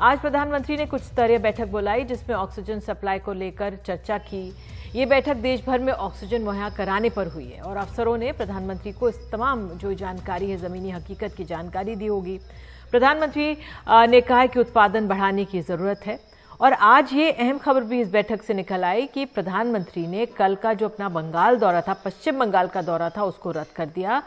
आज प्रधानमंत्री ने कुछ स्तरीय बैठक बुलाई जिसमें ऑक्सीजन सप्लाई को लेकर चर्चा की। ये बैठक देश भर में ऑक्सीजन मुहैया कराने पर हुई है और अफसरों ने प्रधानमंत्री को इस तमाम जो जानकारी है, जमीनी हकीकत की जानकारी दी होगी। प्रधानमंत्री ने कहा कि उत्पादन बढ़ाने की जरूरत है और आज ये अहम खबर भी इस बैठक से निकल आई कि प्रधानमंत्री ने कल का जो अपना बंगाल दौरा था, पश्चिम बंगाल का दौरा था, उसको रद्द कर दिया।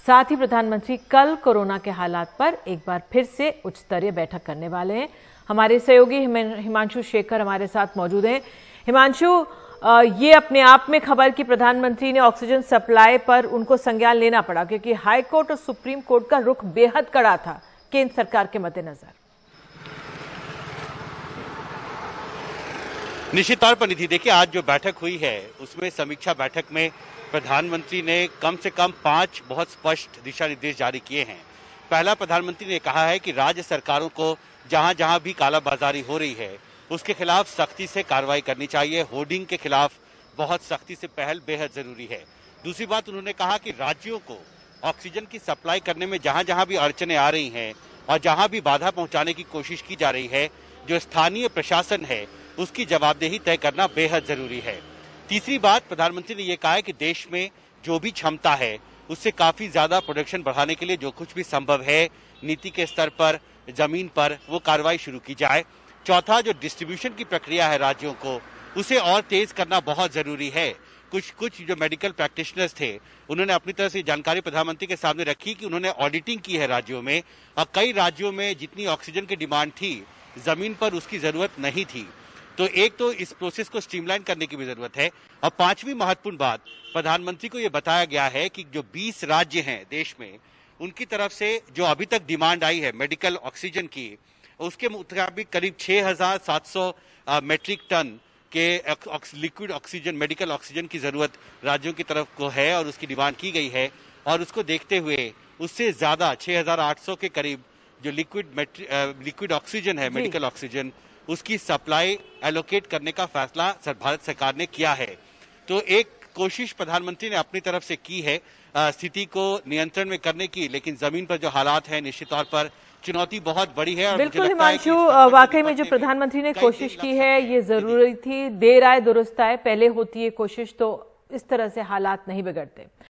साथ ही प्रधानमंत्री कल कोरोना के हालात पर एक बार फिर से उच्च स्तरीय बैठक करने वाले हैं। हमारे सहयोगी हिमांशु शेखर हमारे साथ मौजूद हैं। हिमांशु, ये अपने आप में खबर कि प्रधानमंत्री ने ऑक्सीजन सप्लाई पर उनको संज्ञान लेना पड़ा क्योंकि हाई कोर्ट और सुप्रीम कोर्ट का रुख बेहद कड़ा था केंद्र सरकार के मद्देनजर। निश्चित तौर पर निधि, देखिए आज जो बैठक हुई है उसमें समीक्षा बैठक में प्रधानमंत्री ने कम से कम 5 बहुत स्पष्ट दिशा निर्देश जारी किए हैं। पहला, प्रधानमंत्री ने कहा है कि राज्य सरकारों को जहां जहां भी कालाबाजारी हो रही है उसके खिलाफ सख्ती से कार्रवाई करनी चाहिए। होर्डिंग के खिलाफ बहुत सख्ती से पहल बेहद जरूरी है। दूसरी बात, उन्होंने कहा कि राज्यों को ऑक्सीजन की सप्लाई करने में जहां जहां भी अड़चने आ रही हैं और जहां भी बाधा पहुंचाने की कोशिश की जा रही है, जो स्थानीय प्रशासन है उसकी जवाबदेही तय करना बेहद जरूरी है। तीसरी बात, प्रधानमंत्री ने यह कहा है कि देश में जो भी क्षमता है उससे काफी ज्यादा प्रोडक्शन बढ़ाने के लिए जो कुछ भी संभव है नीति के स्तर पर, जमीन पर, वो कार्रवाई शुरू की जाए। चौथा, जो डिस्ट्रीब्यूशन की प्रक्रिया है राज्यों को, उसे और तेज करना बहुत जरूरी है। कुछ जो मेडिकल प्रैक्टिशनर्स थे उन्होंने अपनी तरफ से जानकारी प्रधानमंत्री के सामने रखी कि उन्होंने ऑडिटिंग की है राज्यों में और कई राज्यों में जितनी ऑक्सीजन की डिमांड थी जमीन पर उसकी जरूरत नहीं थी। तो एक तो इस प्रोसेस को स्ट्रीमलाइन करने की भी जरूरत है। और पांचवी महत्वपूर्ण बात, प्रधानमंत्री को यह बताया गया है कि जो 20 राज्य हैं देश में, उनकी तरफ से जो अभी तक डिमांड आई है मेडिकल ऑक्सीजन की, उसके मुताबिक करीब 6,700 मेट्रिक टन के लिक्विड ऑक्सीजन, मेडिकल ऑक्सीजन की जरूरत राज्यों की तरफ को है और उसकी डिमांड की गई है। और उसको देखते हुए उससे ज्यादा 6,800 के करीब जो लिक्विड ऑक्सीजन है, मेडिकल ऑक्सीजन, उसकी सप्लाई एलोकेट करने का फैसला भारत सरकार ने किया है। तो एक कोशिश प्रधानमंत्री ने अपनी तरफ से की है स्थिति को नियंत्रण में करने की, लेकिन जमीन पर जो हालात है निश्चित तौर पर चुनौती बहुत बड़ी है। बिल्कुल हिमांशु, वाकई में जो प्रधानमंत्री ने कोशिश की है ये जरूरी थी। देर आए दुरुस्त आए, पहले होती है कोशिश तो इस तरह से हालात नहीं बिगड़ते।